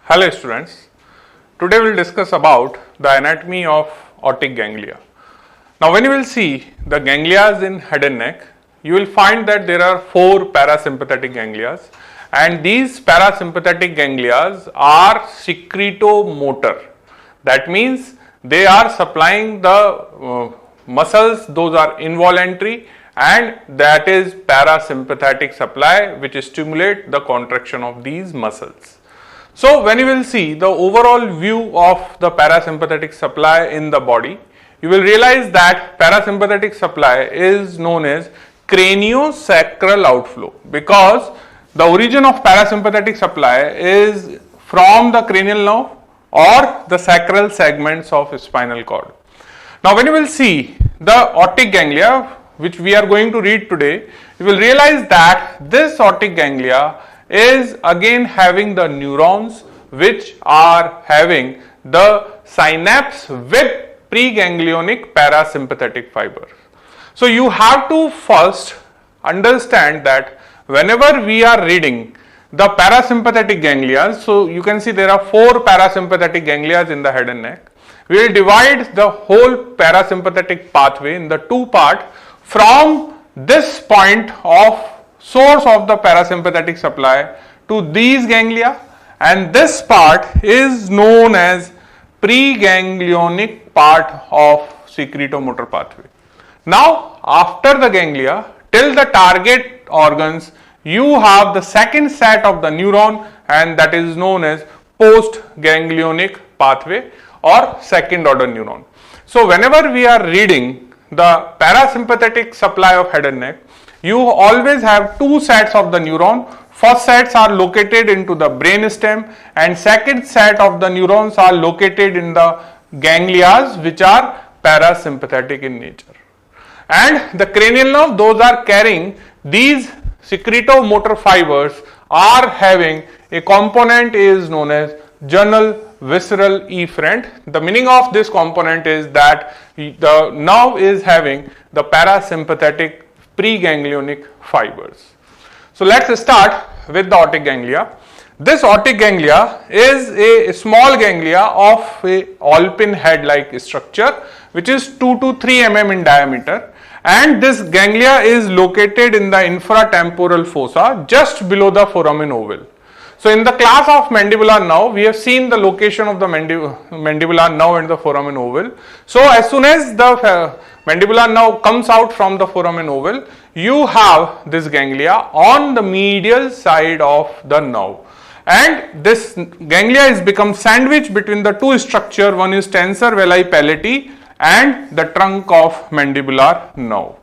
Hello students, today we will discuss about the anatomy of aortic ganglia. Now when you will see the ganglias in head and neck, you will find that there are 4 parasympathetic ganglias, and these parasympathetic ganglias are secretomotor. That means they are supplying the muscles, those are involuntary, and that is parasympathetic supply which stimulate the contraction of these muscles. So when you will see the overall view of the parasympathetic supply in the body, you will realize that parasympathetic supply is known as craniosacral outflow, because the origin of parasympathetic supply is from the cranial nerve or the sacral segments of spinal cord. Now when you will see the aortic ganglia which we are going to read today, you will realize that this aortic ganglia is again having the neurons which are having the synapse with preganglionic parasympathetic fibers. So you have to first understand that whenever we are reading the parasympathetic ganglia, so you can see there are 4 parasympathetic ganglia in the head and neck. We will divide the whole parasympathetic pathway in the 2 parts from this point of source of the parasympathetic supply to these ganglia, and this part is known as preganglionic part of secretomotor pathway. Now after the ganglia till the target organs, you have the second set of the neuron, and that is known as postganglionic pathway or second order neuron. So whenever we are reading the parasympathetic supply of head and neck, you always have 2 sets of the neuron. First sets are located into the brain stem, and second set of the neurons are located in the ganglias which are parasympathetic in nature. And the cranial nerve, those are carrying these secretomotor fibers, are having a component is known as journal visceral efferent. The meaning of this component is that the nerve is having the parasympathetic preganglionic fibers. So let's start with the aortic ganglia. This aortic ganglia is a small ganglia of a all-pin head-like structure which is 2 to 3 mm in diameter, and this ganglia is located in the infratemporal fossa just below the foramen ovale. So in the class of mandibular nerve, we have seen the location of the mandibular nerve and the foramen ovale. So as soon as the mandibular nerve comes out from the foramen ovale, you have this ganglia on the medial side of the nerve, and this ganglia is become sandwiched between the 2 structures. One is tensor veli pallati and the trunk of mandibular nerve.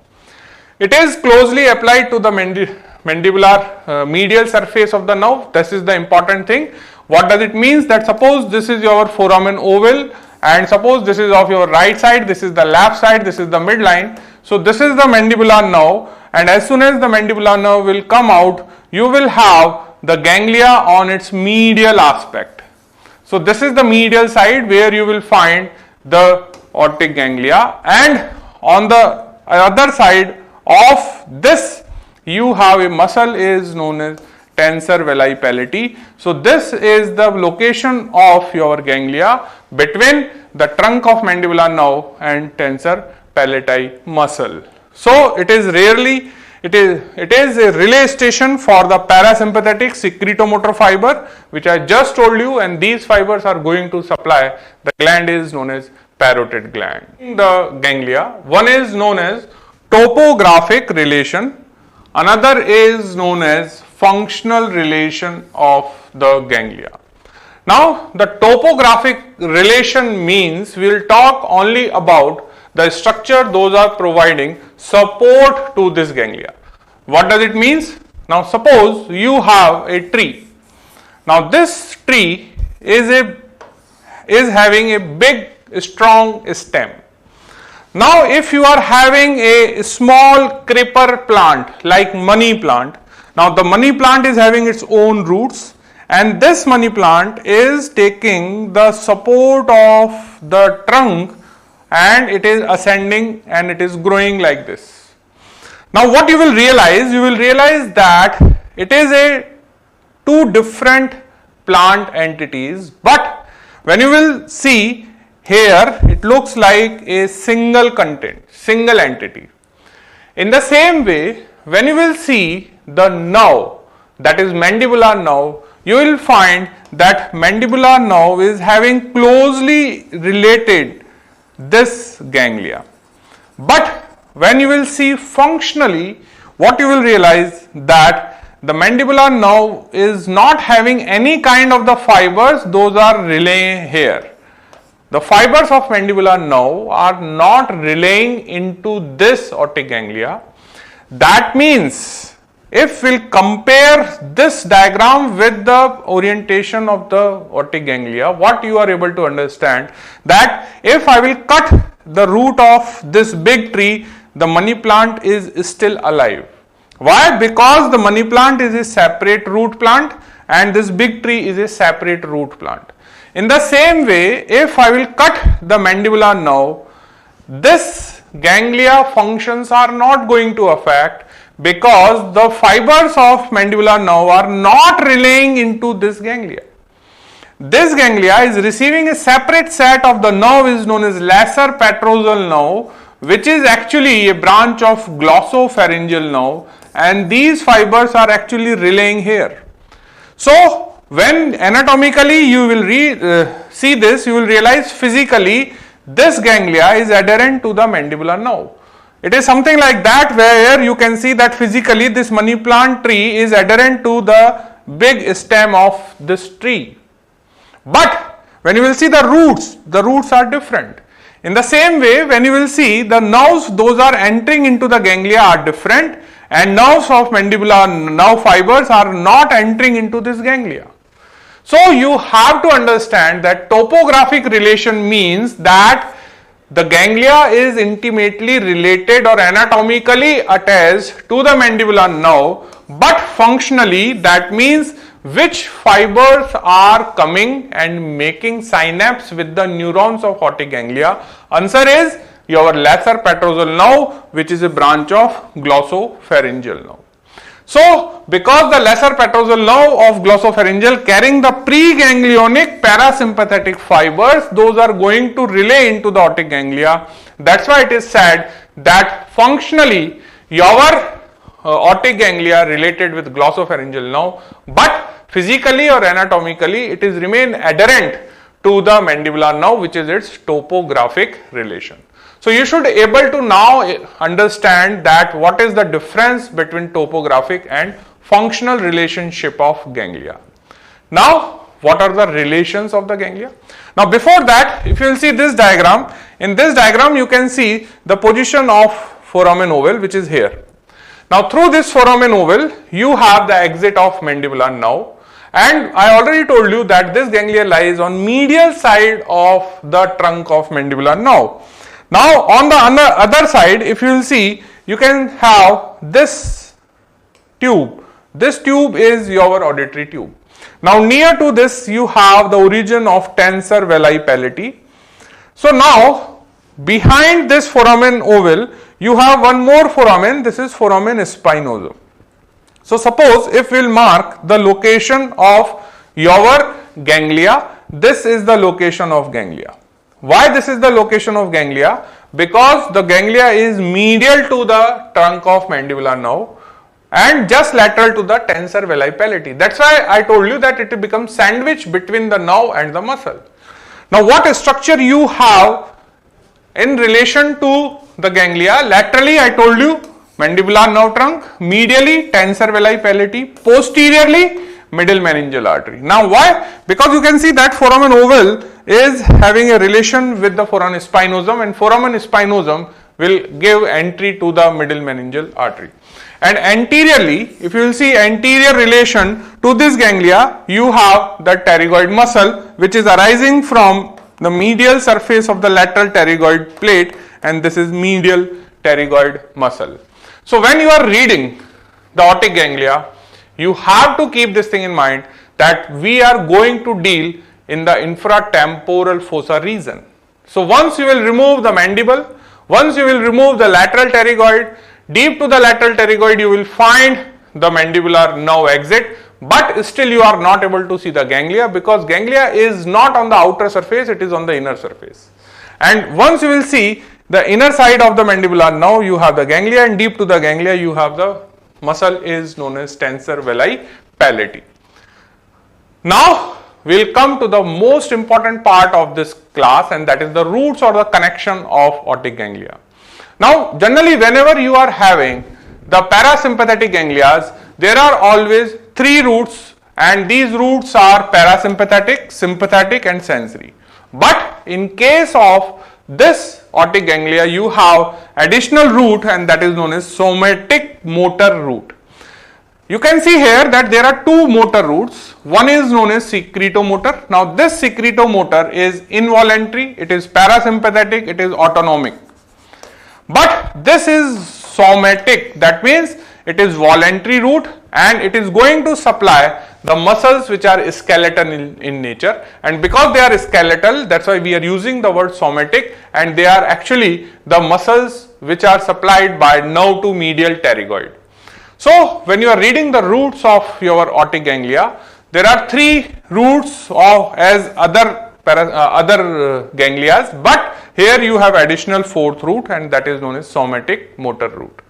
It is closely applied to the mandibular medial surface of the nerve. This is the important thing. What does it mean? That suppose this is your foramen ovale, and suppose this is of your right side, this is the left side, this is the midline. So this is the mandibular nerve, and as soon as the mandibular nerve will come out, you will have the ganglia on its medial aspect. So this is the medial side where you will find the aortic ganglia, and on the other side of this you have a muscle is known as tensor veli pallati. So this is the location of your ganglia between the trunk of mandibular nerve and tensor pallati muscle. So it is a relay station for the parasympathetic secretomotor fiber which I just told you, and these fibers are going to supply the gland is known as parotid gland. In the ganglia, one is known as topographic relation, another is known as functional relation of the ganglia. Now the topographic relation means we will talk only about the structure those are providing support to this ganglia. What does it mean? Now suppose you have a tree. Now this tree is having a big strong stem. Now if you are having a small creeper plant like money plant, now the money plant is having its own roots, and this money plant is taking the support of the trunk, and it is ascending and it is growing like this. Now what you will realize that it is a two different plant entities, but when you will see here, it looks like a single content, single entity. In the same way, when you will see the nerve, that is mandibular nerve, you will find that mandibular nerve is having closely related this ganglia. But when you will see functionally, what you will realize that the mandibular nerve is not having any kind of the fibers, those are relaying here. The fibers of mandibular nerve are not relaying into this aortic ganglia. That means if we'll compare this diagram with the orientation of the aortic ganglia, what you are able to understand that if I will cut the root of this big tree, the money plant is still alive. Why? Because the money plant is a separate root plant and this big tree is a separate root plant. In the same way, if I will cut the mandibular nerve, this ganglia functions are not going to affect because the fibers of mandibular nerve are not relaying into this ganglia. This ganglia is receiving a separate set of the nerve is known as lesser petrosal nerve, which is actually a branch of glossopharyngeal nerve, and these fibers are actually relaying here. So when anatomically you will see this, you will realize physically this ganglia is adherent to the mandibular nerve. It is something like that where you can see that physically this money plant tree is adherent to the big stem of this tree. But when you will see the roots are different. In the same way, when you will see the nerves, those are entering into the ganglia are different, and nerves of mandibular nerve fibers are not entering into this ganglia. So you have to understand that topographic relation means that the ganglia is intimately related or anatomically attached to the mandibular nerve, but functionally that means which fibers are coming and making synapse with the neurons of aortic ganglia. Answer is your lesser petrosal nerve, which is a branch of glossopharyngeal nerve. So, because the lesser petrosal nerve of glossopharyngeal carrying the preganglionic parasympathetic fibers, those are going to relay into the aortic ganglia. That's why it is said that functionally your aortic ganglia related with glossopharyngeal nerve, but physically or anatomically it is remain adherent to the mandibular nerve, which is its topographic relation. So you should able to now understand that what is the difference between topographic and functional relationship of ganglia. Now, what are the relations of the ganglia? Now, before that, if you will see this diagram, in this diagram you can see the position of foramen ovale, which is here. Now, through this foramen ovale, you have the exit of mandibular nerve, and I already told you that this ganglia lies on medial side of the trunk of mandibular nerve. Now, on the other side, if you will see, you can have this tube. This tube is your auditory tube. Now, near to this, you have the origin of tensor veli pallati. So, now, behind this foramen ovale, you have one more foramen. This is foramen spinosum. So, suppose if we will mark the location of your ganglia, this is the location of ganglia. Why this is the location of ganglia? Because the ganglia is medial to the trunk of mandibular nerve and just lateral to the tensor veli pallati. That's why I told you that it becomes sandwich between the nerve and the muscle. Now, what structure you have in relation to the ganglia? Laterally, I told you mandibular nerve trunk, medially tensor veli pallati, posteriorly middle meningeal artery. Now, why? Because you can see that foramen ovale is having a relation with the foramen spinosum, and foramen spinosum will give entry to the middle meningeal artery. And anteriorly, if you will see anterior relation to this ganglia, you have the pterygoid muscle, which is arising from the medial surface of the lateral pterygoid plate, and this is medial pterygoid muscle. So, when you are reading the aortic ganglia, you have to keep this thing in mind that we are going to deal in the infratemporal fossa region. So, once you will remove the mandible, once you will remove the lateral pterygoid, deep to the lateral pterygoid you will find the mandibular nerve exit, but still you are not able to see the ganglia, because ganglia is not on the outer surface, it is on the inner surface. And once you will see the inner side of the mandibular, now you have the ganglia, and deep to the ganglia you have the muscle is known as tensor veli pallati. Now we will come to the most important part of this class, and that is the roots or the connection of otic ganglia. Now generally whenever you are having the parasympathetic ganglias, there are always three roots, and these roots are parasympathetic, sympathetic and sensory. But in case of this otic ganglia, you have additional root, and that is known as somatic motor root. You can see here that there are two motor roots. One is known as secretomotor. Now this secretomotor is involuntary, it is parasympathetic, it is autonomic. But this is somatic, that means it is voluntary root, and it is going to supply the muscles which are skeletal in nature, and because they are skeletal, that's why we are using the word somatic, and they are actually the muscles which are supplied by nerve to medial pterygoid. So when you are reading the roots of your otic ganglia, there are three roots of as other ganglias, but here you have additional fourth root, and that is known as somatic motor root.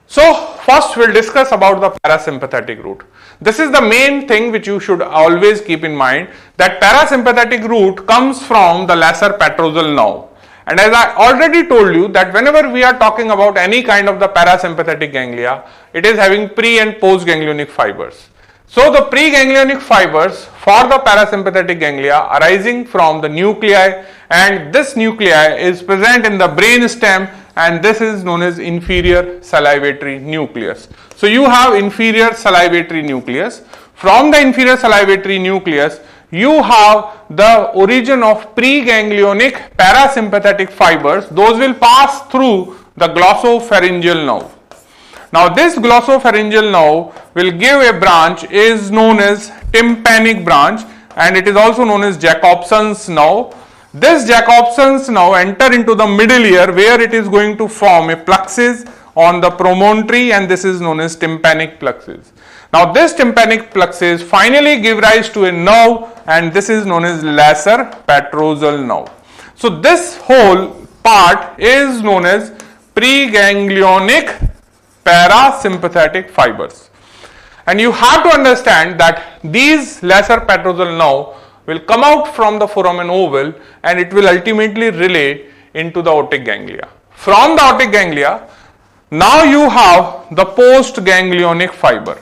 So first we will discuss about the parasympathetic root. This is the main thing which you should always keep in mind, that parasympathetic root comes from the lesser petrosal nerve. And as I already told you that whenever we are talking about any kind of the parasympathetic ganglia, it is having pre and post ganglionic fibers. So the preganglionic fibers for the parasympathetic ganglia arising from the nuclei, and this nuclei is present in the brain stem, and this is known as inferior salivatory nucleus. So you have inferior salivatory nucleus. From the inferior salivatory nucleus, you have the origin of preganglionic parasympathetic fibers. Those will pass through the glossopharyngeal nerve. Now this glossopharyngeal nerve will give a branch is known as tympanic branch, and it is also known as Jacobson's nerve. This Jacobson's nerve enter into the middle ear, where it is going to form a plexus on the promontory, and this is known as tympanic plexus. Now this tympanic plexus finally give rise to a nerve, and this is known as lesser petrosal nerve. So this whole part is known as preganglionic parasympathetic fibers. And you have to understand that these lesser petrosal nerve will come out from the foramen ovale, and it will ultimately relay into the otic ganglia. From the otic ganglia, now you have the postganglionic fiber,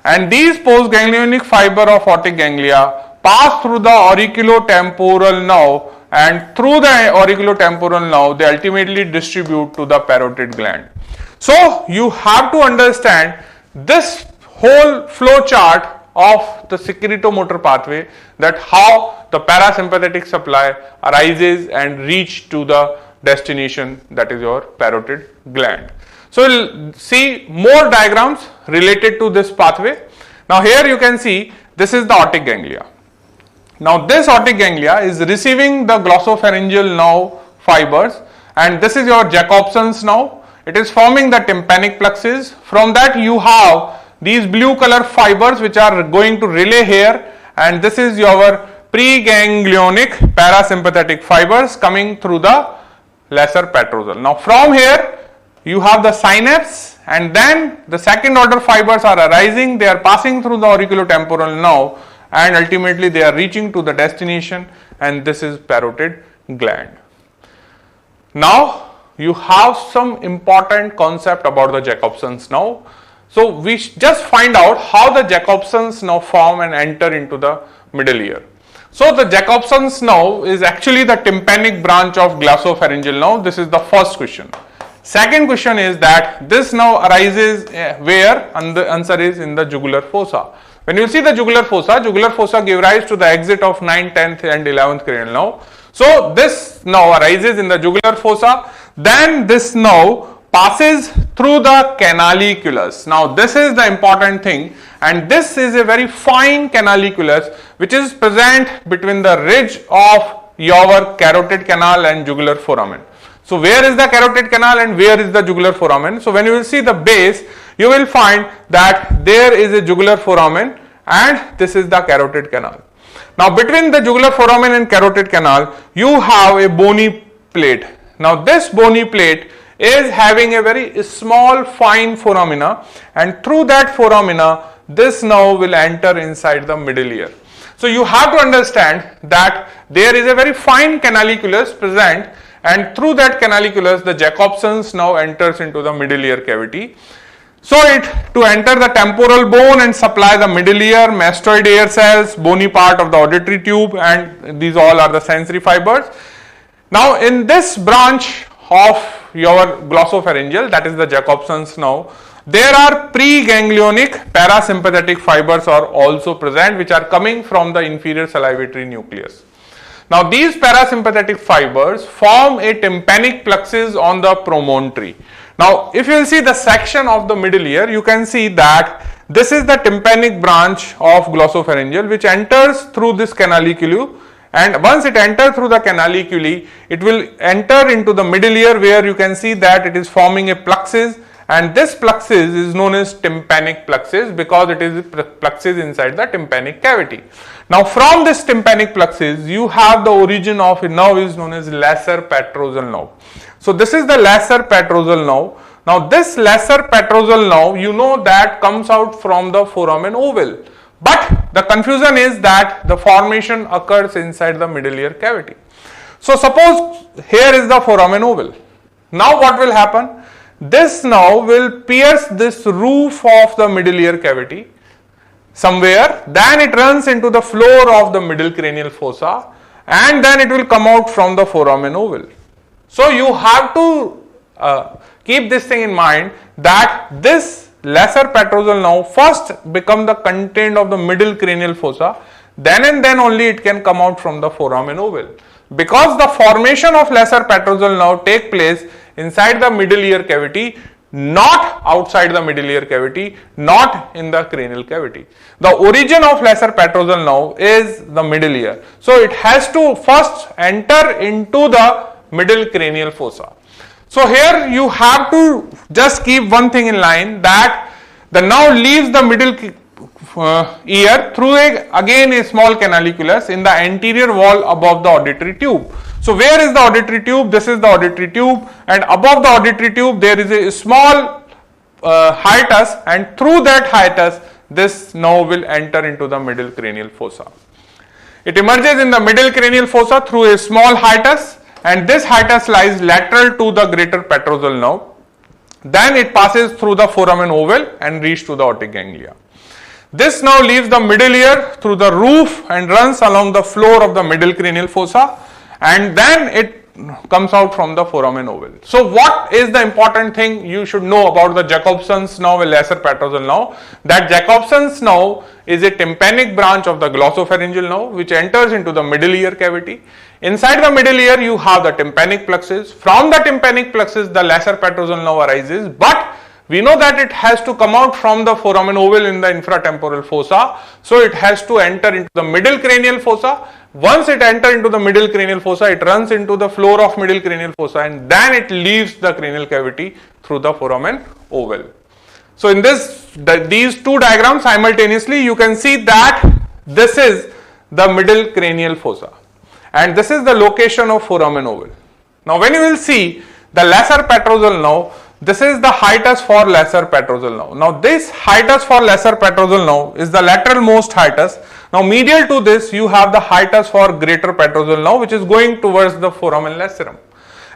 and these postganglionic fiber of otic ganglia pass through the auriculotemporal nerve, and through the auriculotemporal nerve they ultimately distribute to the parotid gland. So you have to understand this whole flow chart of the secretomotor pathway, that how the parasympathetic supply arises and reach to the destination, that is your parotid gland. So we'll see more diagrams related to this pathway. Now here you can see this is the otic ganglia. Now this otic ganglia is receiving the glossopharyngeal nerve fibers, and this is your Jacobson's nerve. It is forming the tympanic plexus. From that you have these blue color fibers which are going to relay here, and this is your preganglionic parasympathetic fibers coming through the lesser petrosal. Now from here you have the synapse, and then the second order fibers are arising, they are passing through the auriculotemporal nerve, and ultimately they are reaching to the destination, and this is parotid gland. Now you have some important concept about the Jacobson's nerve. So we just find out how the Jacobson's nerve form and enter into the middle ear. So the Jacobson's nerve is actually the tympanic branch of glossopharyngeal nerve. This is the first question. Second question is that this nerve arises where, and the answer is in the jugular fossa. When you see the jugular fossa give rise to the exit of 9th, 10th and 11th cranial nerve. So this nerve arises in the jugular fossa, then this nerve passes through the canaliculus. Now this is the important thing, and this is a very fine canaliculus which is present between the ridge of your carotid canal and jugular foramen. So where is the carotid canal and where is the jugular foramen? So when you will see the base, you will find that there is a jugular foramen and this is the carotid canal. Now between the jugular foramen and carotid canal, you have a bony plate. Now this bony plate is having a very small fine foramina, and through that foramina, this nerve will enter inside the middle ear. So you have to understand that there is a very fine canaliculus present, and through that canaliculus the Jacobson's nerve enters into the middle ear cavity. So to enter the temporal bone and supply the middle ear, mastoid ear cells, bony part of the auditory tube, and these all are the sensory fibers. Now in this branch of your glossopharyngeal, that is the Jacobson's nerve, there are preganglionic parasympathetic fibers are also present, which are coming from the inferior salivatory nucleus. Now these parasympathetic fibers form a tympanic plexus on the promontory. Now if you will see the section of the middle ear, you can see that this is the tympanic branch of glossopharyngeal, which enters through this canaliculi, and once it enters through the canaliculi, it will enter into the middle ear, where you can see that it is forming a plexus, and this plexus is known as tympanic plexus because it is a plexus inside the tympanic cavity. Now from this tympanic plexus, you have the origin of a nerve is known as lesser petrosal nerve. So this is the lesser petrosal nerve. Now this lesser petrosal nerve, you know that comes out from the foramen ovale. But the confusion is that the formation occurs inside the middle ear cavity. So suppose here is the foramen ovale. Now what will happen? This nerve will pierce this roof of the middle ear cavity somewhere, then it runs into the floor of the middle cranial fossa, and then it will come out from the foramen ovale. So you have to keep this thing in mind, that this lesser petrosal nerve first become the content of the middle cranial fossa, then and then only it can come out from the foramen ovale. Because the formation of lesser petrosal nerve take place inside the middle ear cavity, not outside the middle ear cavity, not in the cranial cavity. The origin of lesser petrosal nerve is the middle ear. So it has to first enter into the middle cranial fossa. So here you have to just keep one thing in line, that the nerve leaves the middle ear through again a small canaliculus in the anterior wall above the auditory tube. So where is the auditory tube? This is the auditory tube, and above the auditory tube there is a small hiatus, and through that hiatus this nerve will enter into the middle cranial fossa. It emerges in the middle cranial fossa through a small hiatus, and this hiatus lies lateral to the greater petrosal nerve. Then it passes through the foramen ovale and reaches to the aortic ganglia. This nerve leaves the middle ear through the roof and runs along the floor of the middle cranial fossa, and then it comes out from the foramen ovale. So what is the important thing you should know about the Jacobson's nerve, a lesser petrosal nerve? That Jacobson's nerve is a tympanic branch of the glossopharyngeal nerve, which enters into the middle ear cavity. Inside the middle ear you have the tympanic plexus. From the tympanic plexus the lesser petrosal nerve arises, but we know that it has to come out from the foramen ovale in the infratemporal fossa. So it has to enter into the middle cranial fossa. Once it enters into the middle cranial fossa, it runs into the floor of middle cranial fossa, and then it leaves the cranial cavity through the foramen ovale. So in these two diagrams simultaneously, you can see that this is the middle cranial fossa, and this is the location of foramen ovale. Now when you will see the lesser petrosal nerve, this is the hiatus for lesser petrosal nerve. Now this hiatus for lesser petrosal nerve is the lateral most hiatus. Now medial to this you have the hiatus for greater petrosal nerve, which is going towards the foramen lacerum.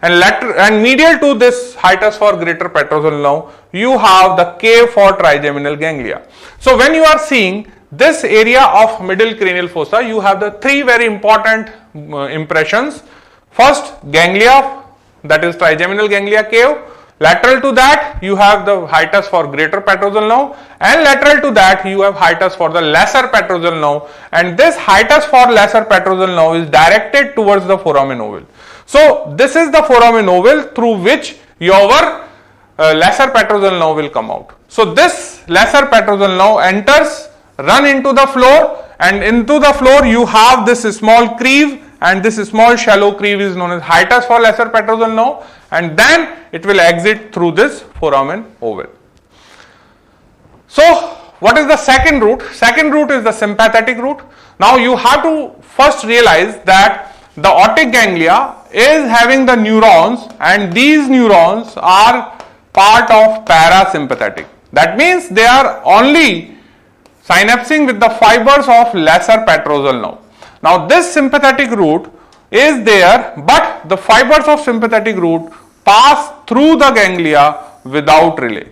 And medial to this hiatus for greater petrosal nerve, you have the cave for trigeminal ganglia. So when you are seeing this area of middle cranial fossa, you have the three very important impressions. First, ganglia, that is trigeminal ganglia cave. Lateral to that you have the hiatus for greater petrosal nerve, and lateral to that you have hiatus for the lesser petrosal nerve, and this hiatus for lesser petrosal nerve is directed towards the foramen ovale. So this is the foramen ovale through which your lesser petrosal nerve will come out. So this lesser petrosal nerve enters, run into the floor, and into the floor you have this small creeve, and this small shallow creeve is known as hiatus for lesser petrosal nerve, and then it will exit through this foramen ovale. So what is the second route? Second route is the sympathetic route. Now you have to first realize that the optic ganglia is having the neurons, and these neurons are part of parasympathetic. That means they are only synapsing with the fibers of lesser petrosal nerve. Now this sympathetic route is there, but the fibers of sympathetic route pass through the ganglia without relay.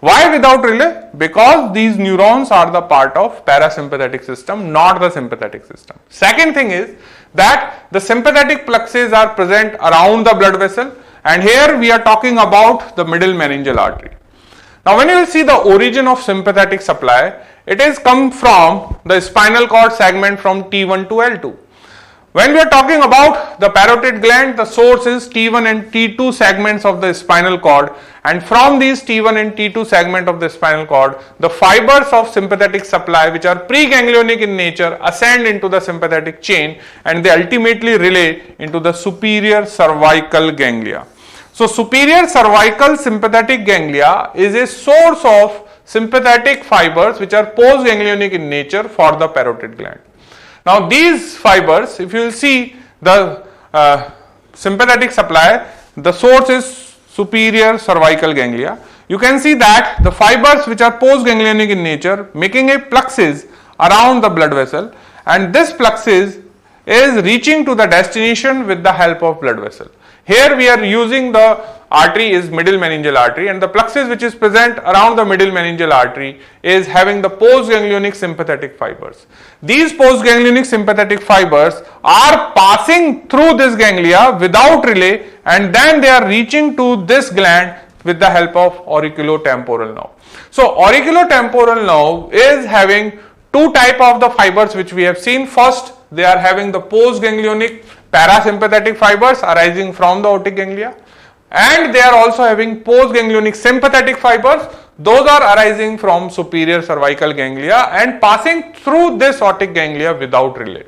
Why without relay? Because these neurons are the part of parasympathetic system, not the sympathetic system. Second thing is that the sympathetic plexus are present around the blood vessel, and here we are talking about the middle meningeal artery. Now when you will see the origin of sympathetic supply, it is come from the spinal cord segment from T1 to L2. When we are talking about the parotid gland, the source is T1 and T2 segments of the spinal cord, and from these T1 and T2 segment of the spinal cord, the fibers of sympathetic supply, which are preganglionic in nature, ascend into the sympathetic chain, and they ultimately relay into the superior cervical ganglia. So superior cervical sympathetic ganglia is a source of sympathetic fibers which are postganglionic in nature for the parotid gland. Now these fibers, if you will see the sympathetic supply, the source is superior cervical ganglia. You can see that the fibers which are postganglionic in nature making a plexus around the blood vessel, and this plexus is reaching to the destination with the help of blood vessel. Here we are using the artery is middle meningeal artery, and the plexus which is present around the middle meningeal artery is having the postganglionic sympathetic fibers. These postganglionic sympathetic fibers are passing through this ganglia without relay, and then they are reaching to this gland with the help of auriculotemporal nerve. So auriculotemporal nerve is having two type of the fibers which we have seen. First, they are having the postganglionic parasympathetic fibers arising from the optic ganglia, and they are also having postganglionic sympathetic fibers. Those are arising from superior cervical ganglia and passing through this optic ganglia without relay.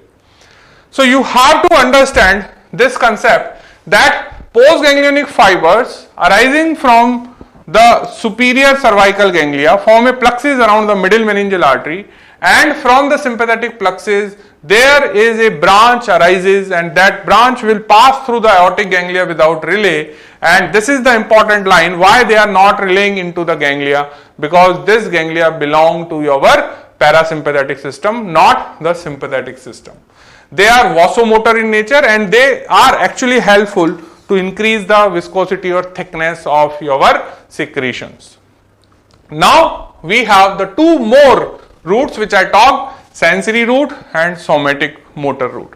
So you have to understand this concept that postganglionic fibers arising from the superior cervical ganglia form a plexus around the middle meningeal artery, and from the sympathetic plexus there is a branch arises, and that branch will pass through the aortic ganglia without relay. And this is the important line why they are not relaying into the ganglia, because this ganglia belong to your parasympathetic system, not the sympathetic system. They are vasomotor in nature, and they are actually helpful to increase the viscosity or thickness of your secretions. Now we have the two more routes which I talked: sensory route and somatic motor route.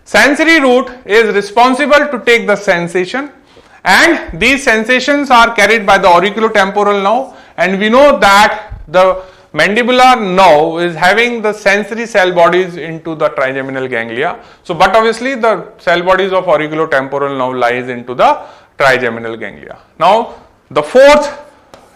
Sensory route is responsible to take the sensation, and these sensations are carried by the auriculotemporal nerve, and we know that the mandibular nerve is having the sensory cell bodies into the trigeminal ganglia. So but obviously the cell bodies of auriculotemporal nerve lies into the trigeminal ganglia. Now the fourth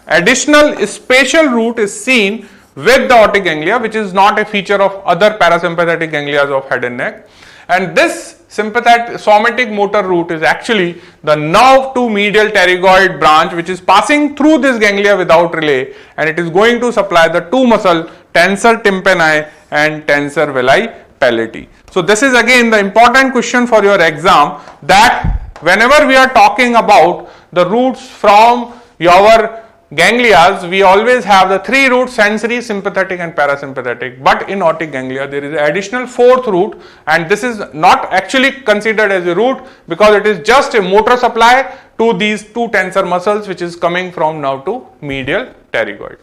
additional spatial route is seen with the optic ganglia, which is not a feature of other parasympathetic ganglia of head and neck, and this sympathetic somatic motor route is actually the nerve to medial pterygoid branch, which is passing through this ganglia without relay, and it is going to supply the two muscle tensor tympani and tensor veli pallati. So this is again the important question for your exam, that whenever we are talking about the routes from your ganglias, we always have the three routes: sensory, sympathetic and parasympathetic. But in optic ganglia there is an additional fourth route, and this is not actually considered as a route because it is just a motor supply to these two tensor muscles which is coming from nerve to medial pterygoid.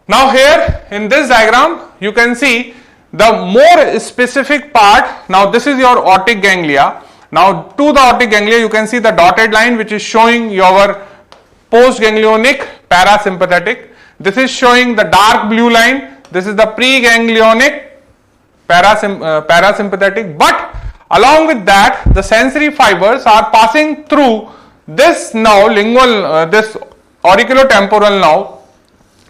Now here in this diagram you can see the more specific part. Now this is your optic ganglia. Now to the optic ganglia you can see the dotted line which is showing your postganglionic parasympathetic. This is showing the dark blue line. This is the preganglionic parasympathetic. But along with that, the sensory fibers are passing through this nerve, lingual, this auriculotemporal nerve,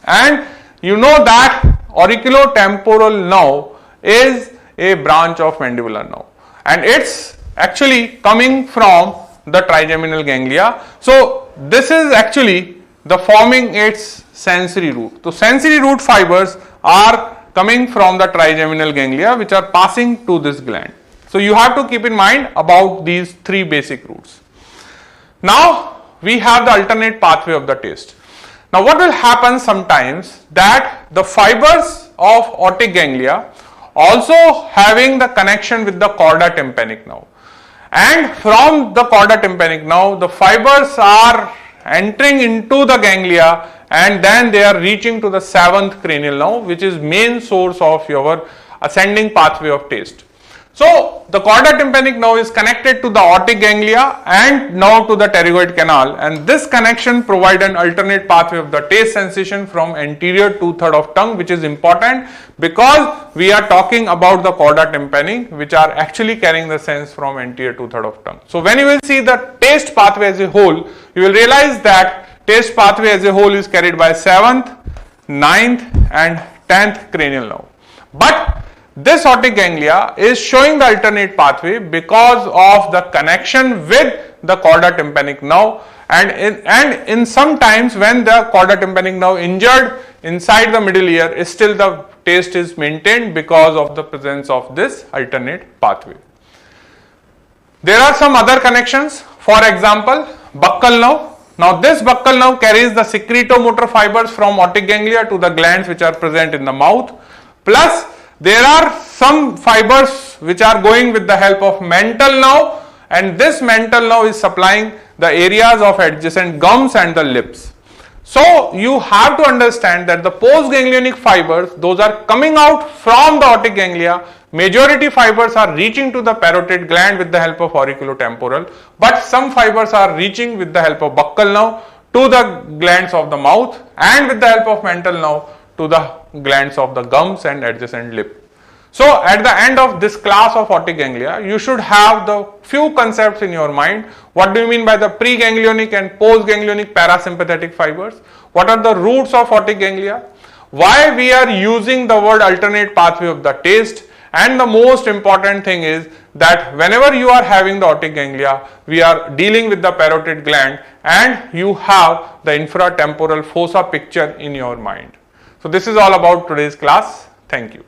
and you know that auriculotemporal nerve is a branch of mandibular nerve, and it's actually coming from the trigeminal ganglia. So this is actually the forming its sensory root. So sensory root fibers are coming from the trigeminal ganglia which are passing to this gland. So you have to keep in mind about these three basic roots. Now we have the alternate pathway of the taste. Now what will happen sometimes that the fibers of otic ganglia also having the connection with the chorda tympanic nerve, and from the chorda tympanic nerve the fibers are entering into the ganglia and then they are reaching to the seventh cranial nerve, which is main source of your ascending pathway of taste. So the chorda tympanic nerve is connected to the otic ganglia and now to the pterygoid canal, and this connection provides an alternate pathway of the taste sensation from anterior two-third of tongue, which is important because we are talking about the chorda tympani, which are actually carrying the sense from anterior two-third of tongue. So when you will see the taste pathway as a whole, you will realize that taste pathway as a whole is carried by 7th, 9th and 10th cranial nerve. But this otic ganglia is showing the alternate pathway because of the connection with the chorda tympanic nerve, and in sometimes when the chorda tympanic nerve injured inside the middle ear, still the taste is maintained because of the presence of this alternate pathway. There are some other connections, for example buccal nerve. Now this buccal nerve carries the secretomotor fibers from otic ganglia to the glands which are present in the mouth, plus there are some fibers which are going with the help of mental nerve, and this mental nerve is supplying the areas of adjacent gums and the lips. So you have to understand that the postganglionic fibers, those are coming out from the otic ganglia. Majority fibers are reaching to the parotid gland with the help of auriculotemporal, but some fibers are reaching with the help of buccal nerve to the glands of the mouth and with the help of mental nerve to the glands of the gums and adjacent lip. So at the end of this class of otic ganglia, you should have the few concepts in your mind. What do you mean by the preganglionic and postganglionic parasympathetic fibers? What are the roots of otic ganglia? Why we are using the word alternate pathway of the taste? And the most important thing is that whenever you are having the otic ganglia, we are dealing with the parotid gland and you have the infratemporal fossa picture in your mind. So this is all about today's class. Thank you.